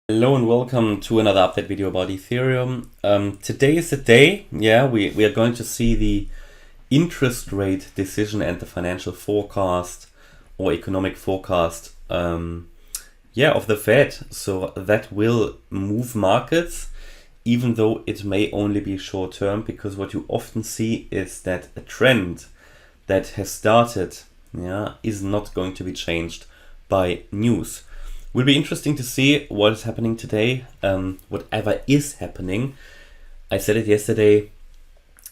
Hello and welcome to another update video about Ethereum. Today is the day, we are going to see the interest rate decision and the financial forecast or economic forecast of the Fed. So that will move markets, even though it may only be short term, because what you often see is that a trend that has started is not going to be changed by news. Will be interesting to see what is happening today, whatever is happening. I said it yesterday,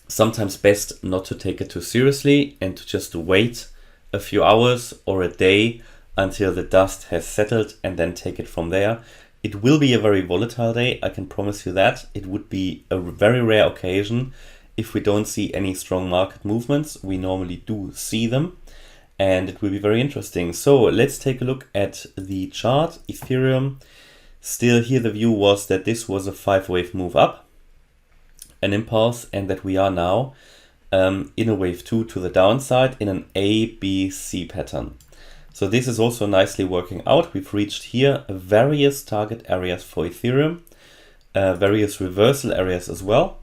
sometimes best not to take it too seriously and to just wait a few hours or a day until the dust has settled and then take it from there. It will be a very volatile day, I can promise you that. It would be a very rare occasion if we don't see any strong market movements. We normally do see them, and it will be very interesting. So let's take a look at the chart. Ethereum, still here the view was that this was a 5-wave move up, an impulse, and that we are now in a wave 2 to the downside in an ABC pattern. So this is also nicely working out. We've reached here various target areas for Ethereum, various reversal areas as well.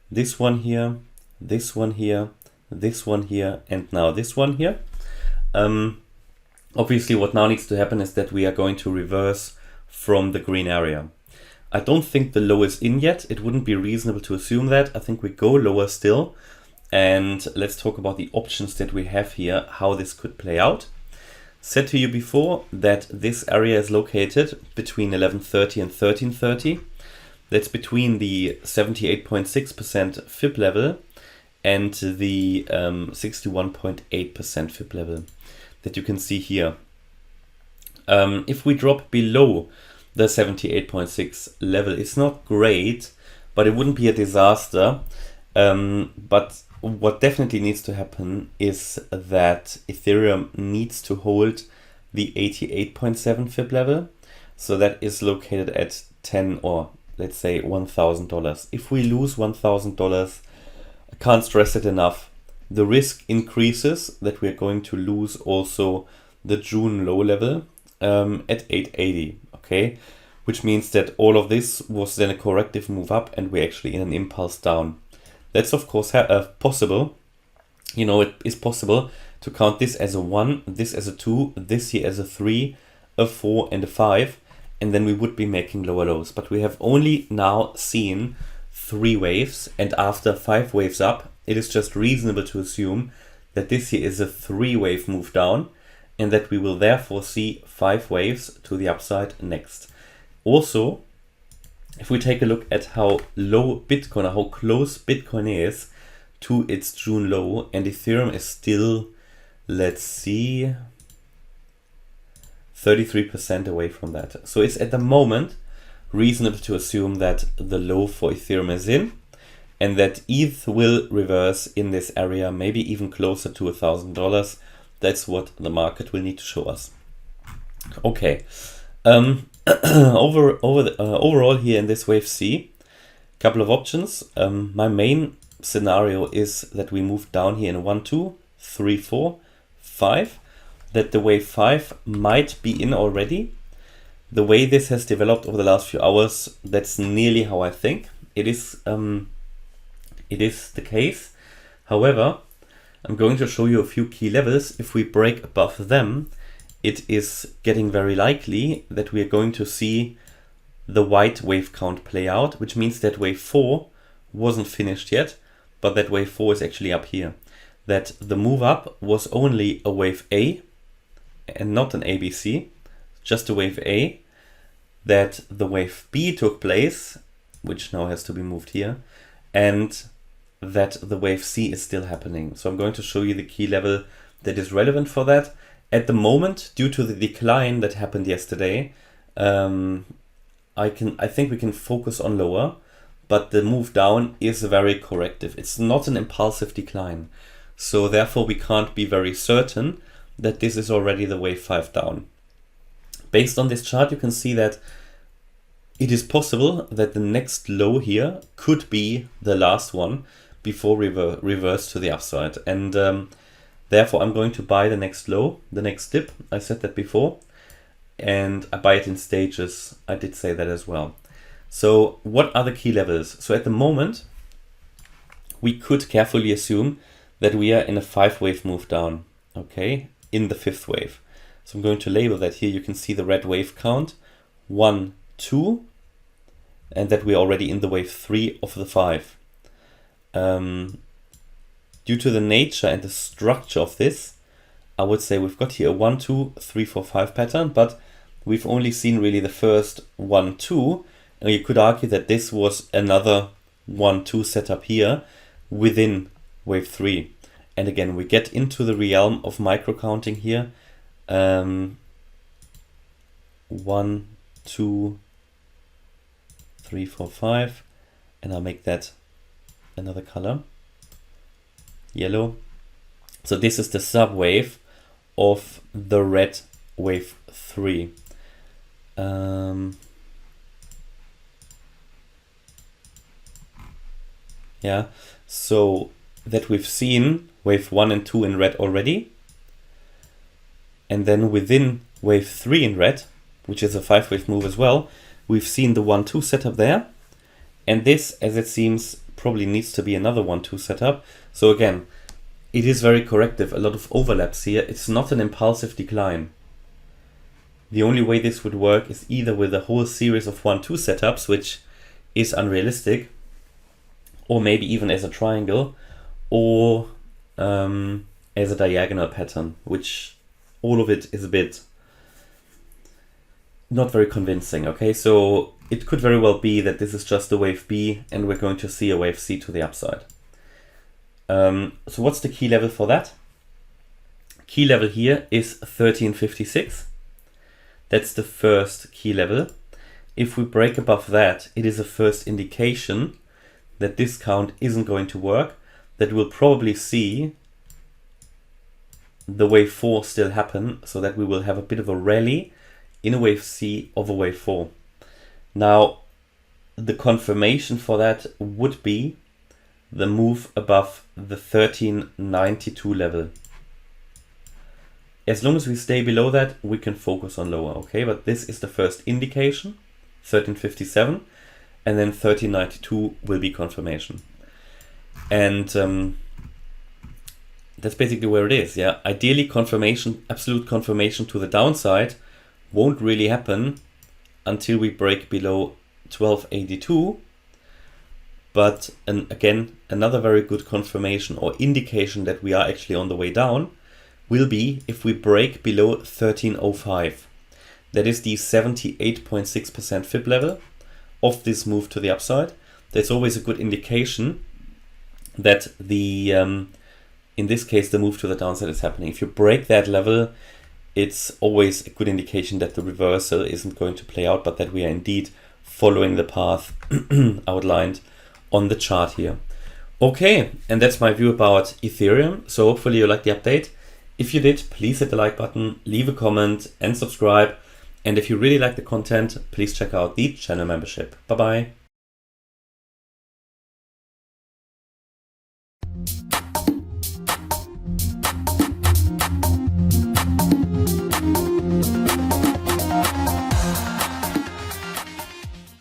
This one here, this one here, this one here, and now this one here. Obviously what now needs to happen is that we are going to reverse from the green area. I don't think the low is in yet. It wouldn't be reasonable to assume that. I think we go lower still. And let's talk about the options that we have here, how this could play out. Said to you before that this area is located between 1130 and 1330. That's between the 78.6% FIB level and the 61.8% FIB level that you can see here. If we drop below the 78.6 level, it's not great, but it wouldn't be a disaster. But what definitely needs to happen is that Ethereum needs to hold the 88.7 FIB level. So that is located at 10 or let's say $1,000. If we lose $1,000, I can't stress it enough, the risk increases that we're going to lose also the June low level at 880, okay? Which means that all of this was then a corrective move up and we're actually in an impulse down. That's of course possible. You know, it is possible to count this as a 1, this as a 2, this here as a 3, a 4 and a 5, and then we would be making lower lows. But we have only now seen 3 waves, and after 5 waves up, it is just reasonable to assume that this here is a 3-wave move down and that we will therefore see 5 waves to the upside next. Also, if we take a look at how low Bitcoin, or how close Bitcoin is to its June low, and Ethereum is still, let's see, 33% away from that. So it's at the moment reasonable to assume that the low for Ethereum is in, and that ETH will reverse in this area, maybe even closer to $1,000. That's what the market will need to show us. Okay, overall here in this wave C, couple of options. My main scenario is that we move down here in 1, 2, 3, 4, 5, that the wave 5 might be in already. The way this has developed over the last few hours, that's nearly how I think. It is the case. However, I'm going to show you a few key levels. If we break above them, it is getting very likely that we are going to see the white wave count play out, which means that wave 4 wasn't finished yet, but that wave 4 is actually up here. That the move up was only a wave A and not an ABC, just a wave A. That the wave B took place, which now has to be moved here, and that the wave C is still happening. So I'm going to show you the key level that is relevant for that. At the moment, due to the decline that happened yesterday, I think we can focus on lower, but the move down is very corrective. It's not an impulsive decline. So therefore we can't be very certain that this is already the wave 5 down. Based on this chart, you can see that it is possible that the next low here could be the last one before reverse to the upside. And therefore I'm going to buy the next low, the next dip. I said that before. and I buy it in stages. I did say that as well. So what are the key levels? So at the moment, we could carefully assume that we are in a 5-wave move down, okay, in the 5th wave. So I'm going to label that here. You can see the red wave count, 1, 2, and that we're already in the wave 3 of the 5. Due to the nature and the structure of this, I would say we've got here a 1, 2, 3, 4, 5 pattern, but we've only seen really the first 1, 2, and you could argue that this was another 1, 2 setup here within wave 3. And again, we get into the realm of micro counting here. 1, 2, 3, 4, 5, and I'll make that another color, yellow. So this is the subwave of the red wave 3. Yeah, so that we've seen wave 1 and 2 in red already. And then within wave 3 in red, which is a 5-wave move as well, we've seen the 1, 2 setup there. And this, as it seems, probably needs to be another 1, 2 setup. So again, it is very corrective, a lot of overlaps here. It's not an impulsive decline. The only way this would work is either with a whole series of 1, 2 setups, which is unrealistic, or maybe even as a triangle, or as a diagonal pattern, which all of it is a bit not very convincing. Okay, so it could very well be that this is just a wave B and we're going to see a wave C to the upside. So what's the key level for that? Key level here is 1356. That's the first key level. If we break above that, it is a first indication that this count isn't going to work, that we'll probably see the wave 4 still happen, so that we will have a bit of a rally in a wave C of a wave 4. Now, the confirmation for that would be the move above the 1392 level. As long as we stay below that, we can focus on lower, okay? But this is the first indication, 1357, and then 1392 will be confirmation. And that's basically where it is, yeah? Ideally, confirmation, absolute confirmation to the downside won't really happen until we break below 1282. But again, another very good confirmation or indication that we are actually on the way down will be if we break below 1305. That is the 78.6% fib level of this move to the upside. That's always a good indication that the, in this case, the move to the downside is happening. If you break that level, it's always a good indication that the reversal isn't going to play out, but that we are indeed following the path outlined on the chart here. Okay, and that's my view about Ethereum. So hopefully you liked the update. If you did, please hit the like button, leave a comment and subscribe. And if you really like the content, please check out the channel membership. Bye-bye.